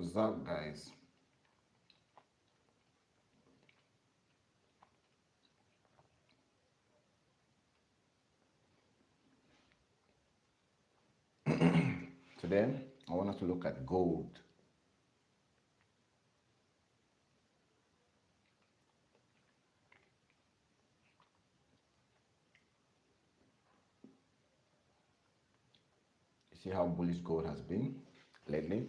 What's up, guys? Today, I want us to look at gold. You see how bullish gold has been lately?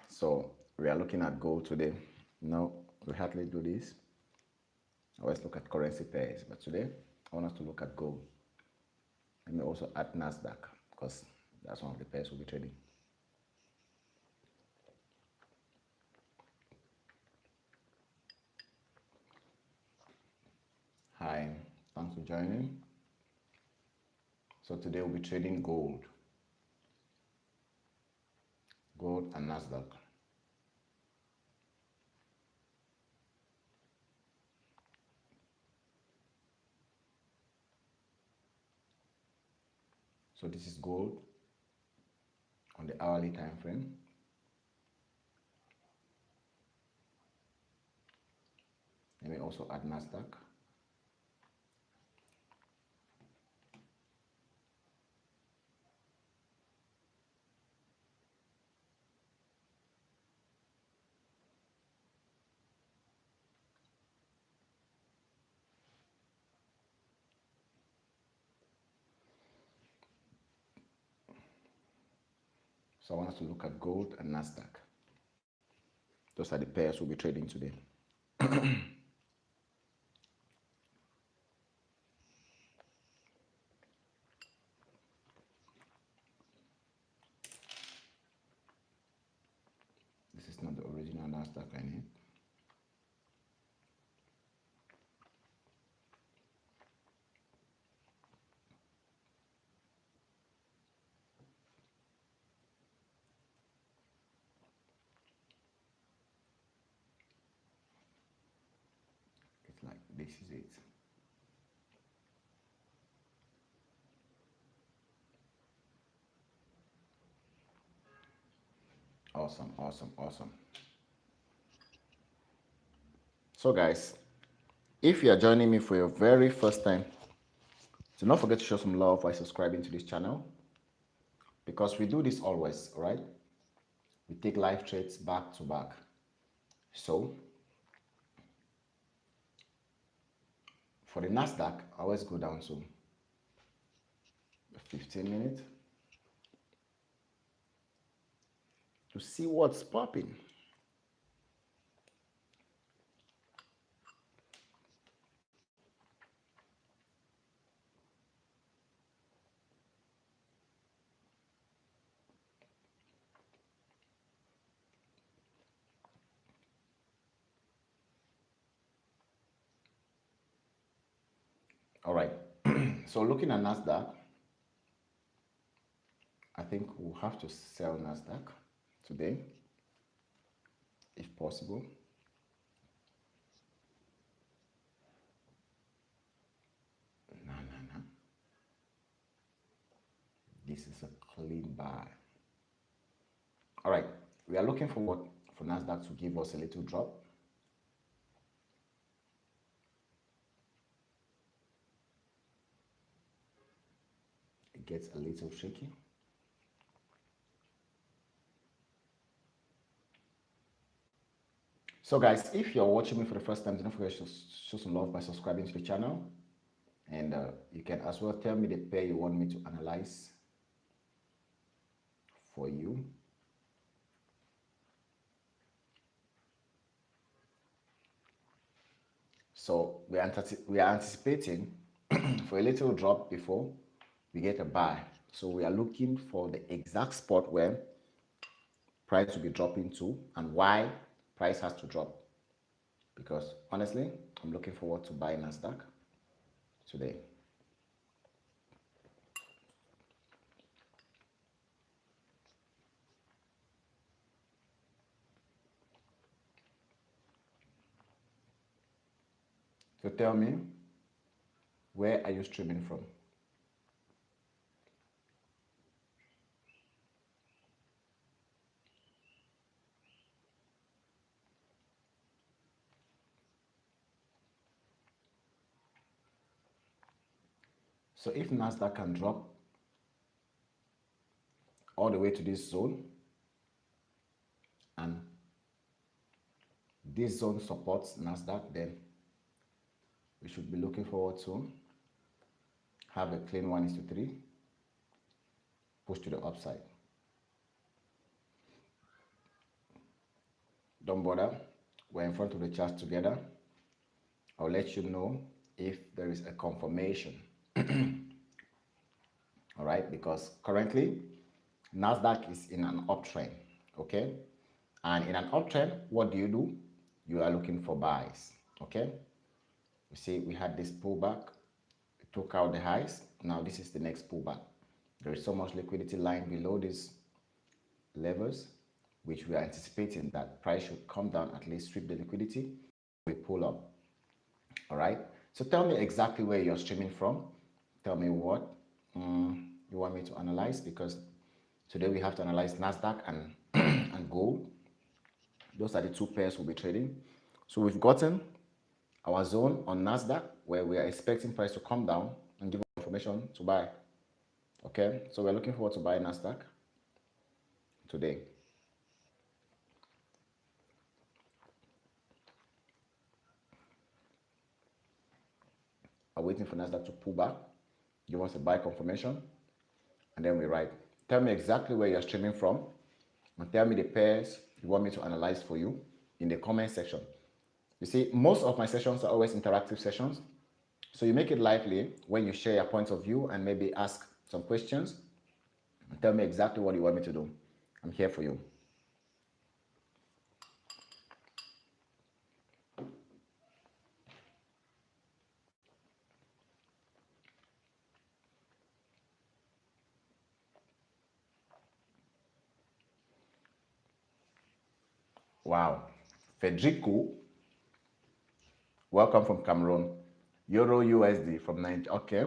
So we are looking at gold today. No, we hardly do this. I always look at currency pairs, but today I want us to look at gold. Let me also add Nasdaq because that's one of the pairs we'll be trading. Hi, thanks for joining. So today we'll be trading gold and Nasdaq. So this is gold on the hourly time frame. Let me also add Nasdaq. So I want us to look at gold and Nasdaq. Those are the pairs we'll be trading today. This is not the original Nasdaq I need. It's like this is it. Awesome, awesome, awesome. So guys, if you are joining me for your very first time, do not forget to show some love by subscribing to this channel because we do this always, right? We take live trades back to back. So for the Nasdaq, I always go down to 15 minutes to see what's popping. All right. So looking at Nasdaq, I think we'll have to sell Nasdaq today, if possible. No, no, no. This is a clean buy. All right. We are looking forward for Nasdaq to give us a little drop. It gets a little shaky. So guys, if you're watching me for the first time, don't forget to show some love by subscribing to the channel. And you can as well tell me the pair you want me to analyze for you. So we are anticipating for a little drop before we get a buy. So we are looking for the exact spot where price will be dropping to and why price has to drop. Because honestly, I'm looking forward to buying Nasdaq today. So tell me, where are you streaming from? So if Nasdaq can drop all the way to this zone and this zone supports Nasdaq, then we should be looking forward to have a clean 1:3 push to the upside. Don't bother, we're in front of the chart together. I'll let you know if there is a confirmation. All right, because currently Nasdaq is in an uptrend, okay? And in an uptrend, what do? You are looking for buys, okay? You see, we had this pullback, we took out the highs. Now this is the next pullback. There is so much liquidity lying below these levels, which we are anticipating that price should come down, at least strip the liquidity, we pull up. All right, so tell me exactly where you're streaming from. Tell me what you want me to analyze, because today we have to analyze Nasdaq and and gold. Those are the two pairs we'll be trading. So we've gotten our zone on Nasdaq where we are expecting price to come down and give us information to buy. Okay, so we're looking forward to buy Nasdaq today. I'm waiting for Nasdaq to pull back, give us a buy confirmation, and then we write. Tell me exactly where you're streaming from, and tell me the pairs you want me to analyze for you in the comment section. You see, most of my sessions are always interactive sessions, so you make it lively when you share your point of view and maybe ask some questions and tell me exactly what you want me to do. I'm here for you. Wow. Federico, welcome from Cameroon. Euro USD from Nigeria. Okay.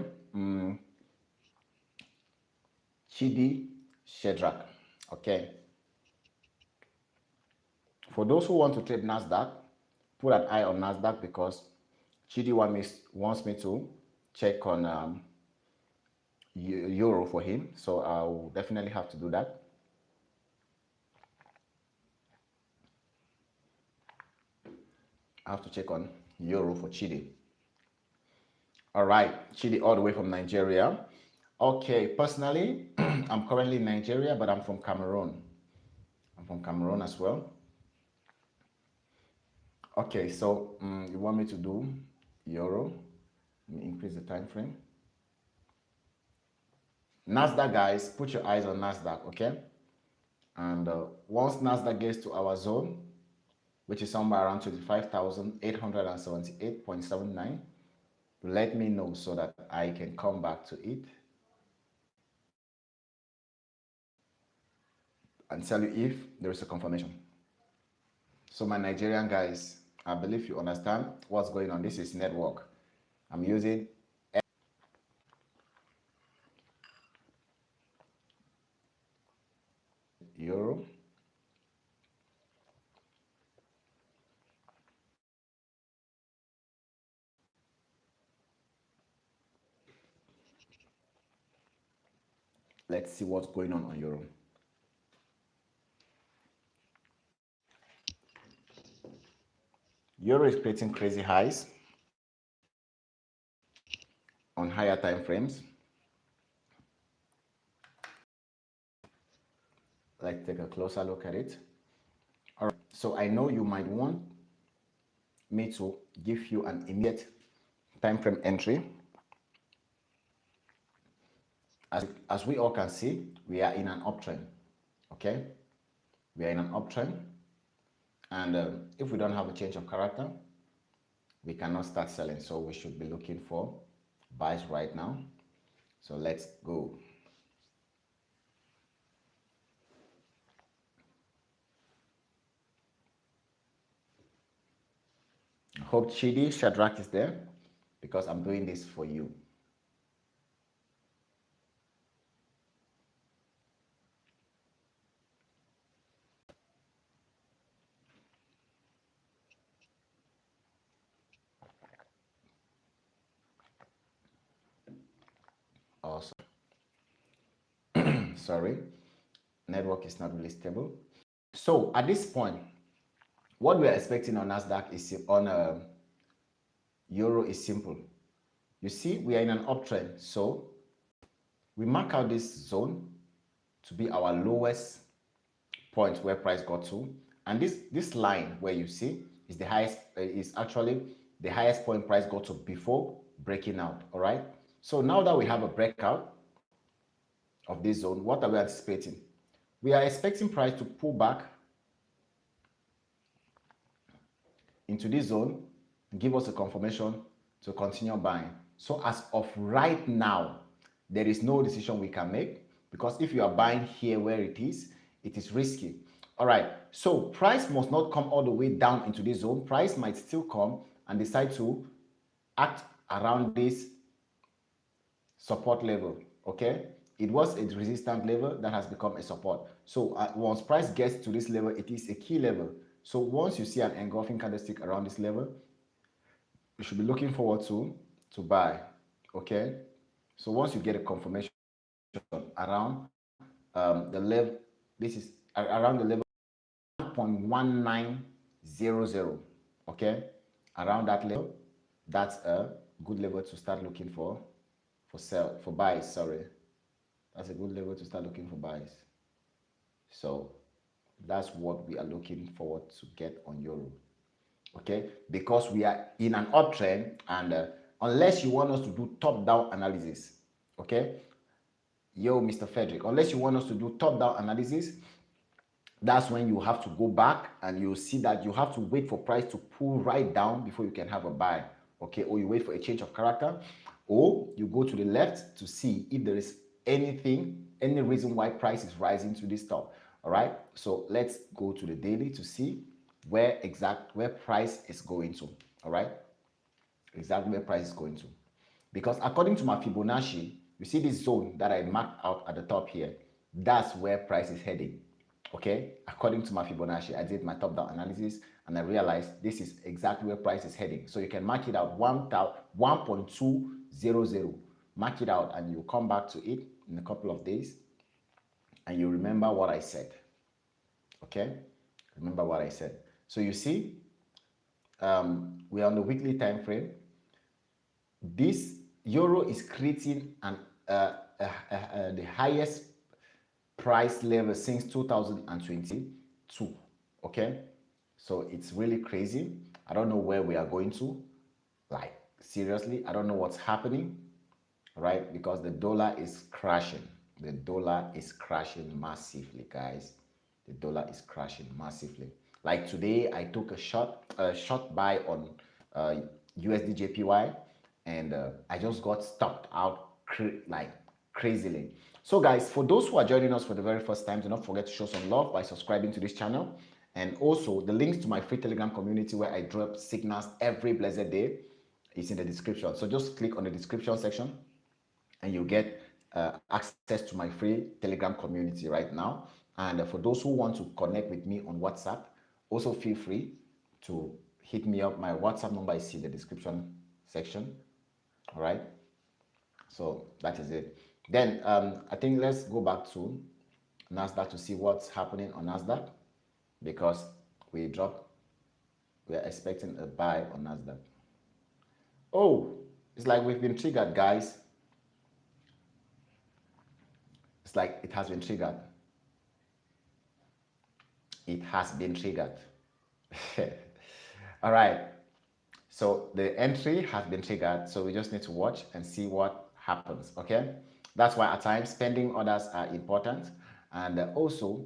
Chidi Shedrack. Okay. For those who want to trade Nasdaq, put an eye on Nasdaq, because Chidi wants me to check on Euro for him. So I'll definitely have to do that. I have to check on Euro for Chidi. All right, Chidi all the way from Nigeria. Okay, personally, I'm currently in Nigeria, but I'm from Cameroon. I'm from Cameroon as well. Okay, so you want me to do Euro? Let me increase the time frame. Nasdaq, guys, put your eyes on Nasdaq, okay? And once Nasdaq gets to our zone, which is somewhere around 25,878.79, let me know so that I can come back to it and tell you if there is a confirmation. So my Nigerian guys, I believe you understand what's going on. This is network. I'm using euro. Let's see what's going on euro. Euro is creating crazy highs on higher time frames. Let's take a closer look at it. All right, so I know you might want me to give you an immediate time frame entry. As we all can see, we are in an uptrend. Okay, we are in an uptrend, and if we don't have a change of character, we cannot start selling. So we should be looking for buys right now. So let's go. Hope Chidi Shadrach is there because I'm doing this for you. Also, sorry, network is not really stable. So at this point, what we are expecting on Nasdaq is on Euro is simple. You see, we are in an uptrend, so we mark out this zone to be our lowest point where price got to, and this line where you see is the highest, is actually the highest point price got to before breaking out. All right, so now that we have a breakout of this zone, what are we anticipating? We are expecting price to pull back into this zone, give us a confirmation to continue buying. So as of right now, there is no decision we can make, because if you are buying here where it is risky. All right, so price must not come all the way down into this zone. Price might still come and decide to act around this support level. Okay, it was a resistance level that has become a support. So once price gets to this level, it is a key level. So once you see an engulfing candlestick around this level, you should be looking forward to buy. Okay, so once you get a confirmation around the level, this is around the level 1.1900. Okay, around that level, that's a good level to start looking for buys. Sorry, that's a good level to start looking for buys. So that's what we are looking forward to get on euro. Okay, because we are in an uptrend, and unless you want us to do top-down analysis, okay, yo, Mr. Frederick, unless you want us to do top-down analysis, that's when you have to go back and you'll see that you have to wait for price to pull right down before you can have a buy. Okay, or you wait for a change of character, or you go to the left to see if there is any reason why price is rising to this top. All right, so let's go to the daily to see where price is going to. All right, exactly where price is going to, because according to my Fibonacci, you see this zone that I marked out at the top here, that's where price is heading. Okay, according to my Fibonacci, I did my top-down analysis and I realized this is exactly where price is heading. So you can mark it out 1.200. Mark it out and you come back to it in a couple of days and you remember what I said. Okay, remember what I said. So you see, we're on the weekly time frame. This euro is creating the highest price level since 2022. Okay, so it's really crazy. I don't know where we are going to. Like, seriously, I don't know what's happening, right? Because the dollar is crashing. The dollar is crashing massively, guys. The dollar is crashing massively. Like today, I took a short buy on USD JPY, and I just got stopped out like crazily. So guys, for those who are joining us for the very first time, do not forget to show some love by subscribing to this channel, and also the links to my free Telegram community where I drop signals every blessed day is in the description. So just click on the description section and you get access to my free Telegram community right now. And for those who want to connect with me on WhatsApp, also feel free to hit me up. My WhatsApp number is in the description section. All right. So that is it. Then I think let's go back to Nasdaq to see what's happening on Nasdaq, because we dropped. We're expecting a buy on Nasdaq. Oh, it's like we've been triggered, guys. It's like it has been triggered. It has been triggered. All right. So the entry has been triggered. So we just need to watch and see what happens. Okay. That's why at times pending orders are important. And also,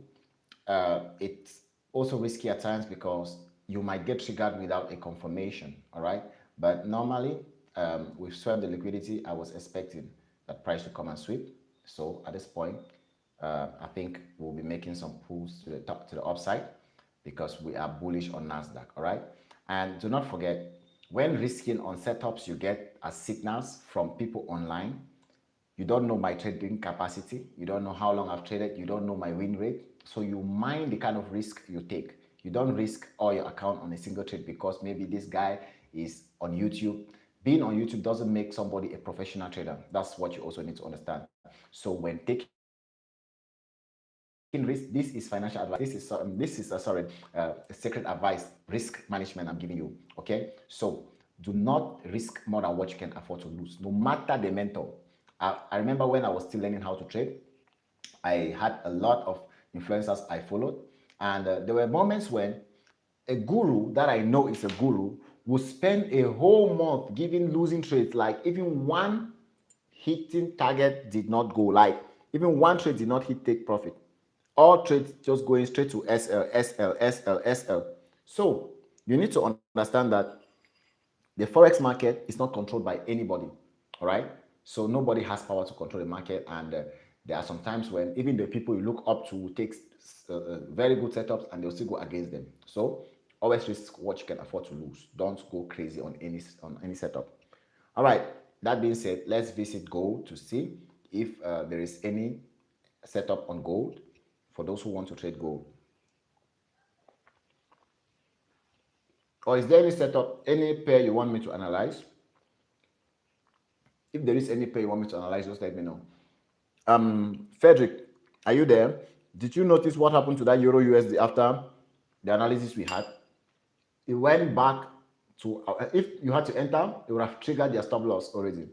it's also risky at times because you might get triggered without a confirmation. All right. But normally, we've swept the liquidity. I was expecting that price to come and sweep. So at this point, I think we'll be making some pulls to the top, to the upside, because we are bullish on Nasdaq. All right. And do not forget, when risking on setups, you get as signals from people online. You don't know my trading capacity. You don't know how long I've traded. You don't know my win rate. So you mind the kind of risk you take. You don't risk all your account on a single trade because maybe this guy is on YouTube. Being on YouTube doesn't make somebody a professional trader. That's what you also need to understand. So when taking risk, this is financial advice. Secret advice, risk management I'm giving you. Okay, so do not risk more than what you can afford to lose, no matter the mentor. I remember when I was still learning how to trade, I had a lot of influencers I followed, and there were moments when a guru that I know is a guru would spend a whole month giving losing trades, like even one hitting target did not go, like even one trade did not hit take profit. All trades just going straight to SL, SL, SL, SL. So you need to understand that the forex market is not controlled by anybody. All right. So nobody has power to control the market, and there are some times when even the people you look up to take very good setups and they'll still go against them. So always risk what you can afford to lose. Don't go crazy on any setup. All right. That being said, let's visit gold to see if there is any setup on gold for those who want to trade gold. Or is there any setup, any pair you want me to analyze? If there is any pair you want me to analyze, just let me know. Frederick, are you there? Did you notice what happened to that Euro USD after the analysis we had? It went back to, if you had to enter, it would have triggered your stop loss already.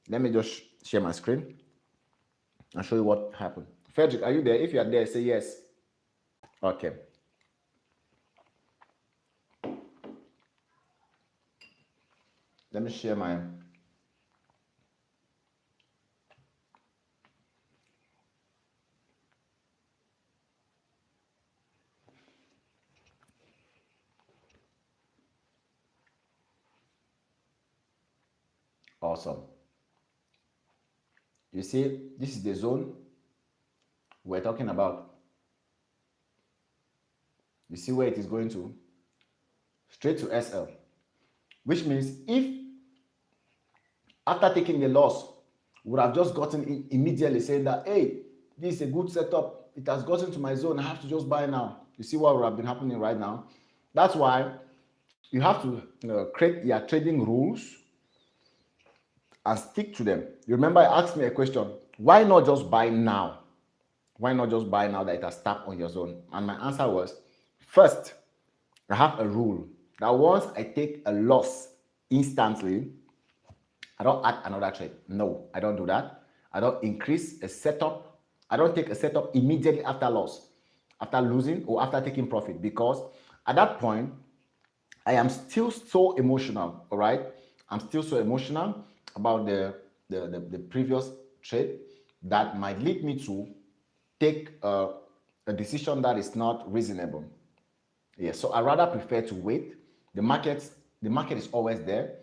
Let me just share my screen and show you what happened. Frederick, are you there? If you are there, say yes. Okay. Let me share my. Awesome. You see, this is the zone we're talking about. You see where it is going to? Straight to SL. Which means if after taking the loss, would have just gotten in immediately saying that, hey, this is a good setup. It has gotten to my zone. I have to just buy now. You see what would have been happening right now? That's why you have to create your trading rules and stick to them. You remember I asked me a question, why not just buy now? Why not just buy now that it has tapped on your zone? And my answer was, first, I have a rule that once I take a loss instantly, I don't add another trade. No, I don't do that. I don't increase a setup. I don't take a setup immediately after loss, after losing or after taking profit, because at that point, I am still so emotional, all right? I'm still so emotional about the previous trade that might lead me to take a decision that is not reasonable. Yeah, so I rather prefer to wait. The market is always there.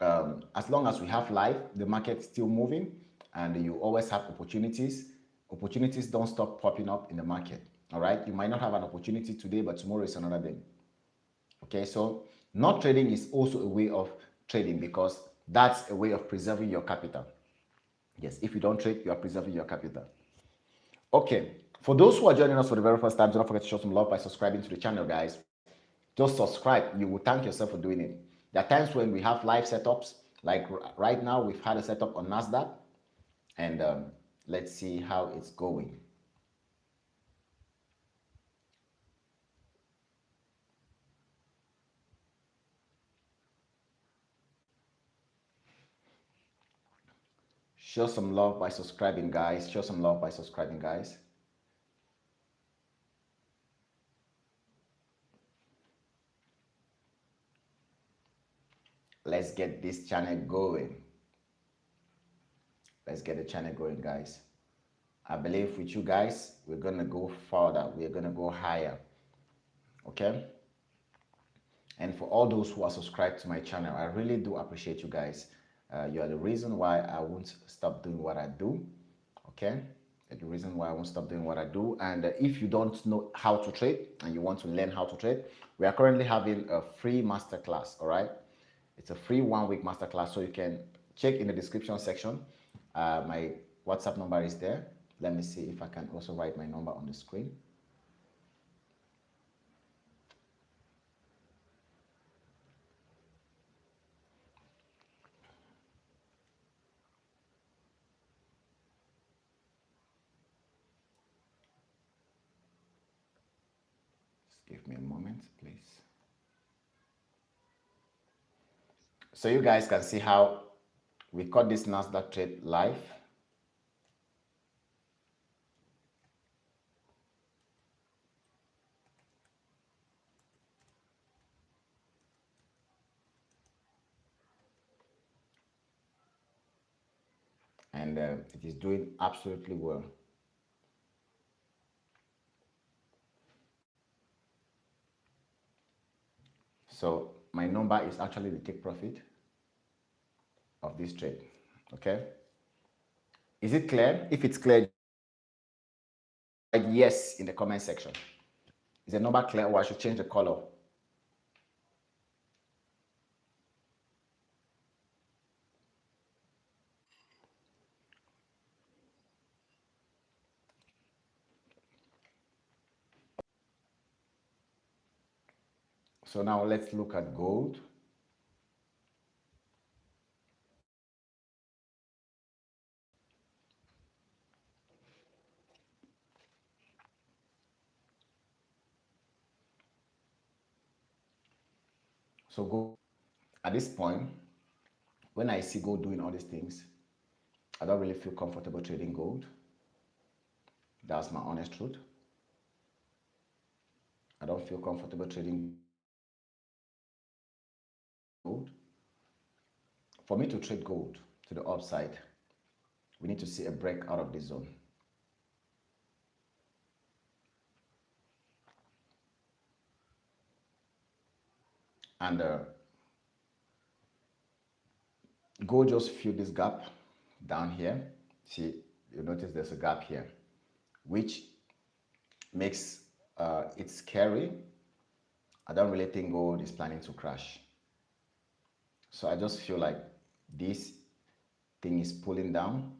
as long as we have life, the market's still moving, and you always have opportunities. Opportunities don't stop popping up in the market. All right, you might not have an opportunity today, but tomorrow is another day. Okay, so not trading is also a way of trading because that's a way of preserving your capital. Yes, if you don't trade, you are preserving your capital. Okay, for those who are joining us for the very first time, do not forget to show some love by subscribing to the channel, guys. Just subscribe. You will thank yourself for doing it. There are times when we have live setups, like right now, we've had a setup on NASDAQ, and let's see how it's going. Show some love by subscribing, guys. Show some love by subscribing, guys. Let's get this channel going. Let's get the channel going, guys. I believe with you guys, we're going to go further. We're going to go higher. Okay? And for all those who are subscribed to my channel, I really do appreciate you guys. You are the reason why I won't stop doing what I do. Okay? The reason why I won't stop doing what I do. And if you don't know how to trade and you want to learn how to trade, we are currently having a free masterclass. All right? It's a free 1 week masterclass, so you can check in the description section. My WhatsApp number is there. Let me see if I can also write my number on the screen. Just give me a moment, please. So you guys can see how we caught this NASDAQ trade live. And it is doing absolutely well. So my number is actually the take profit of this trade. Okay. Is it clear? If it's clear, write yes in the comment section. Is the number clear, or I should change the color? So now let's look at gold. So gold, at this point, when I see gold doing all these things, I don't really feel comfortable trading gold. That's my honest truth. I don't feel comfortable trading gold. For me to trade gold to the upside, we need to see a break out of this zone. And gold just filled this gap down here. See, you notice there's a gap here, which makes it scary. I don't really think gold is planning to crash. So I just feel like this thing is pulling down.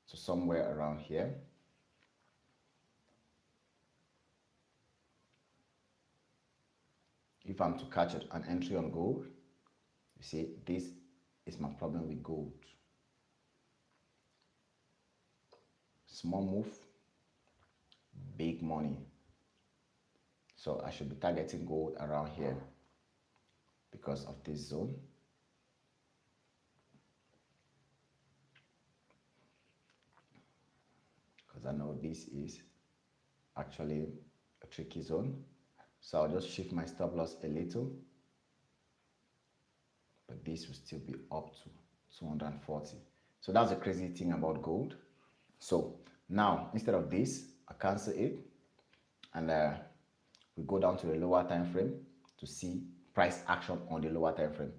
So somewhere around here. If I'm to catch an entry on gold, you see, this is my problem with gold. Small move, big money. So I should be targeting gold around here because of this zone. Because I know this is actually a tricky zone. So I'll just shift my stop loss a little. But this will still be up to 240. So that's the crazy thing about gold. So now, instead of this, I cancel it and We go down to the lower time frame to see price action on the lower time frame.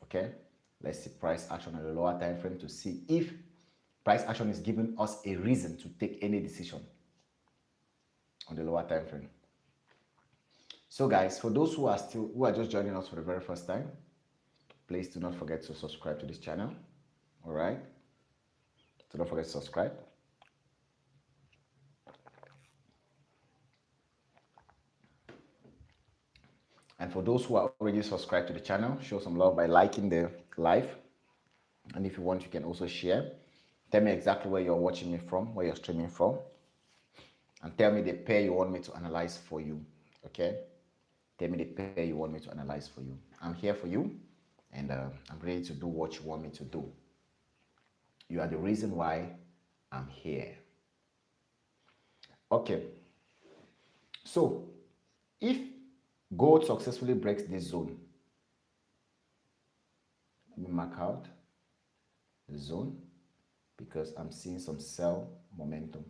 Okay, let's see price action on the lower time frame to see if price action is giving us a reason to take any decision on the lower time frame. So guys, for those who are just joining us for the very first time, please do not forget to subscribe to this channel. All right, so don't forget to subscribe. And for those who are already subscribed to the channel, show some love by liking the live. And if you want, you can also share. Tell me exactly where you're watching me from, where you're streaming from. And tell me the pair you want me to analyze for you. Okay? Tell me the pair you want me to analyze for you. I'm here for you. And I'm ready to do what you want me to do. You are the reason why I'm here. Okay. So, if gold successfully breaks this zone, let me mark out the zone because I'm seeing some sell momentum.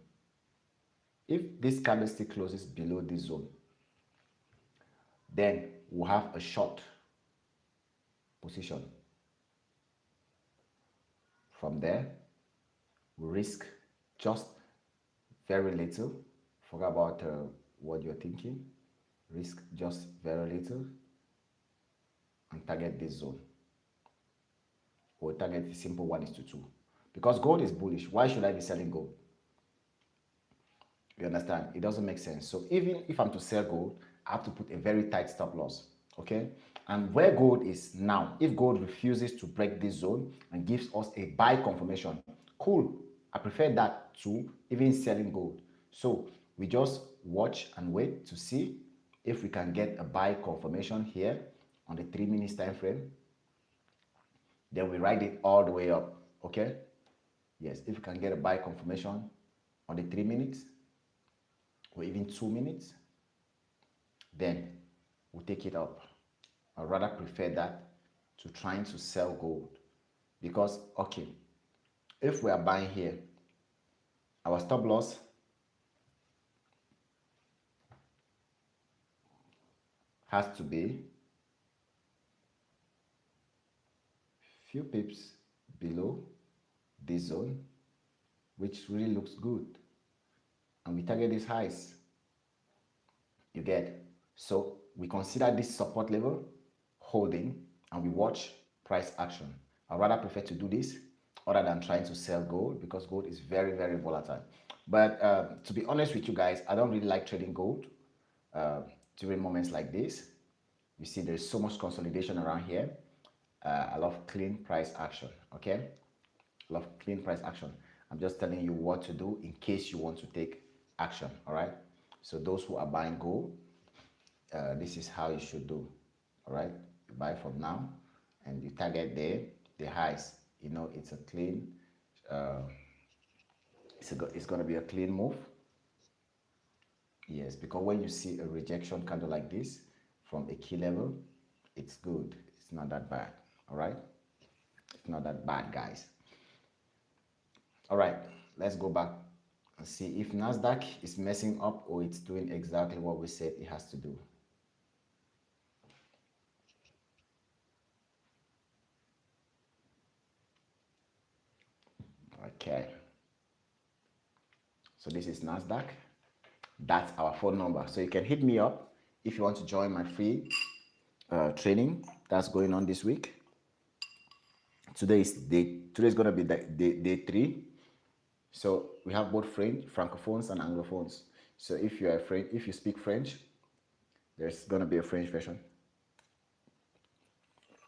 If this candlestick closes below this zone, then we'll have a short position. From there, we risk just very little. Forget about what you're thinking. Risk just very little and target this zone. We'll target the simple 1:2. Because gold is bullish, why should I be selling gold? You understand? It doesn't make sense. So even if I'm to sell gold, I have to put a very tight stop loss. Okay? And where gold is now, if gold refuses to break this zone and gives us a buy confirmation, cool. I prefer that to even selling gold. So we just watch and wait to see if we can get a buy confirmation here on the 3 minutes time frame. Then we ride it all the way up. Okay? Yes, if we can get a buy confirmation on the 3 minutes or even 2 minutes, then we'll take it up. I rather prefer that to trying to sell gold. Because, okay, if we are buying here, our stop loss has to be few pips below this zone, which really looks good. And we target these highs. You get? So we consider this support level holding and we watch price action. I'd rather prefer to do this other than trying to sell gold because gold is very, very volatile. But to be honest with you guys, I don't really like trading gold during moments like this. You see, there's so much consolidation around here. I love clean price action, okay? I love clean price action. I'm just telling you what to do in case you want to take action, all right? So those who are buying gold, this is how you should do, all right? You buy from now and you target the highs. You know, it's a clean, it's going to be a clean move. Yes, because when you see a rejection candle like this from a key level, it's good. It's not that bad, all right? It's not that bad, guys. All right, let's go back and see if NASDAQ is messing up or it's doing exactly what we said it has to do. Okay. So this is NASDAQ. That's our phone number. So you can hit me up if you want to join my free training that's going on this week. Today is going to be day 3. So we have both French, Francophones and Anglophones. So if you speak French, there's going to be a French version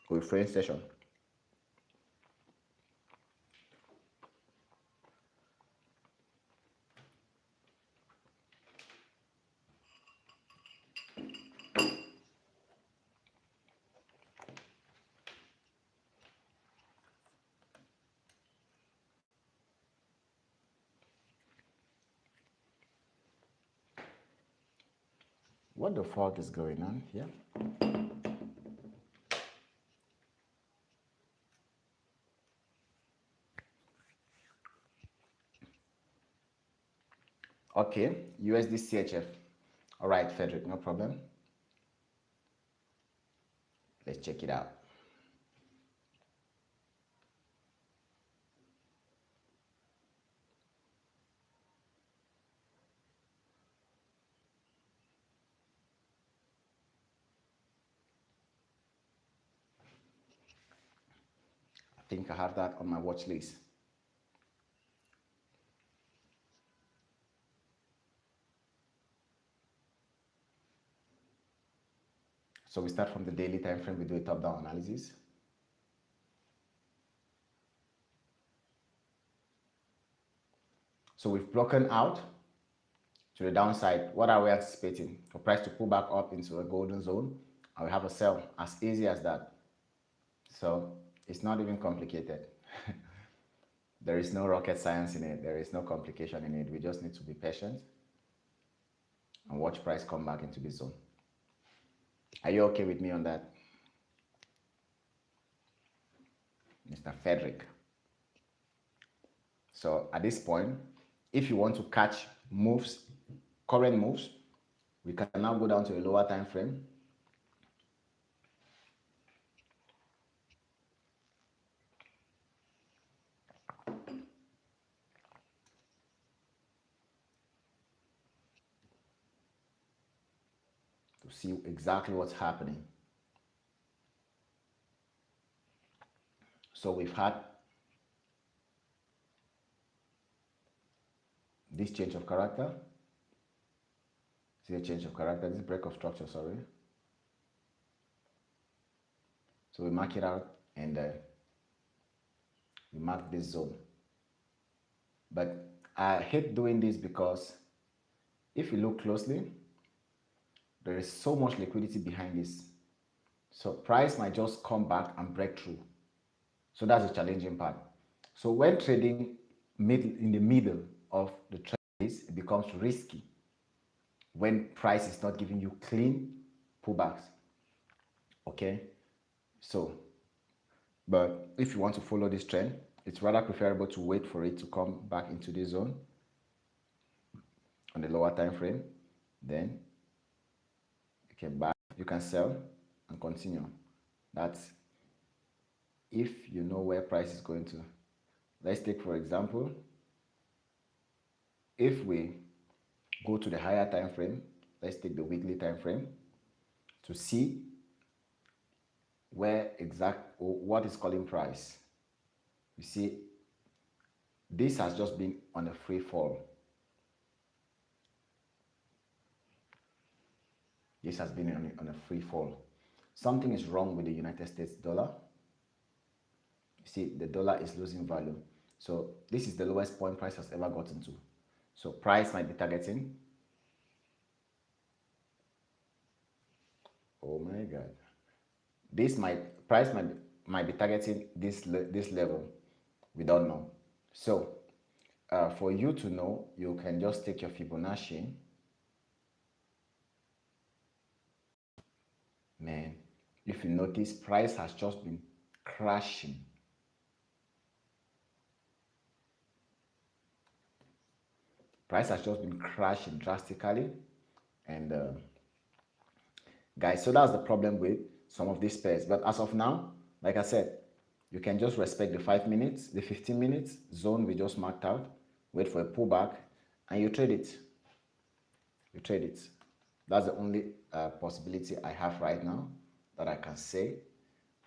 or a French session. What the fuck is going on here? Okay, USD CHF. All right, Frederick, no problem. Let's check it out. I think I have that on my watch list. So we start from the daily time frame, we do a top-down analysis. So we've broken out to the downside. What are we anticipating? For price to pull back up into a golden zone, and we have a sell. As easy as that. So it's not even complicated. There is no rocket science in it. There is no complication in it. We just need to be patient and watch price come back into the zone. Are you okay with me on that, Mr. Frederick? So at this point, if you want to catch moves, current moves, we can now go down to a lower time frame. To see exactly what's happening. So we've had this change of character. See a change of character, this break of structure, sorry. So we mark it out and we mark this zone. But I hate doing this because if you look closely, there is so much liquidity behind this. So price might just come back and break through. So that's the challenging part. So when trading in the middle of the trade, it becomes risky when price is not giving you clean pullbacks. Okay, so but if you want to follow this trend, it's rather preferable to wait for it to come back into this zone on the lower time frame. Then you can buy, you can sell and continue. That's if you know where price is going to. Let's take, for example, if we go to the higher time frame, let's take the weekly time frame to see where what is calling price. You see, this has just been on a free fall. This has been on a free fall. Something is wrong with the United States dollar. You see, the dollar is losing value. So this is the lowest point price has ever gotten to. So price might be targeting. Oh my God. Price might be targeting this level. We don't know. So for you to know, you can just take your Fibonacci. Man, if you notice, price has just been crashing. Price has just been crashing drastically. And guys, so that's the problem with some of these pairs. But as of now, like I said, you can just respect the 5 minutes, the 15 minutes zone we just marked out, wait for a pullback, and you trade it. You trade it. That's the only possibility I have right now that I can say.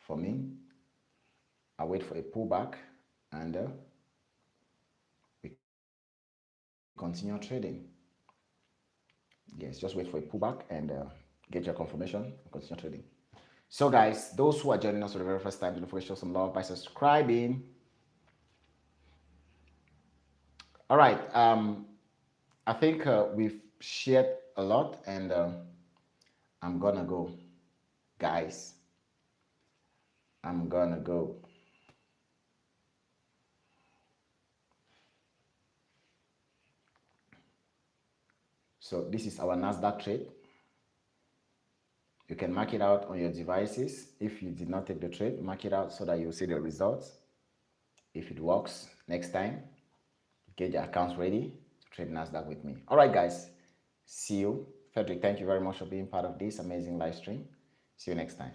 For me, I wait for a pullback and we continue trading. Yes, just wait for a pullback and get your confirmation and continue trading. So guys, those who are joining us for the very first time, don't forget to show some love by subscribing. All right, I think we've shared a lot and I'm gonna go, guys. I'm gonna go. So this is our NASDAQ trade. You can mark it out on your devices. If you did not take the trade, mark it out so that you'll see the results. If it works, next time, get your accounts ready to trade NASDAQ with me. All right, guys. See you Frederick, thank you very much for being part of this amazing live stream. See you next time.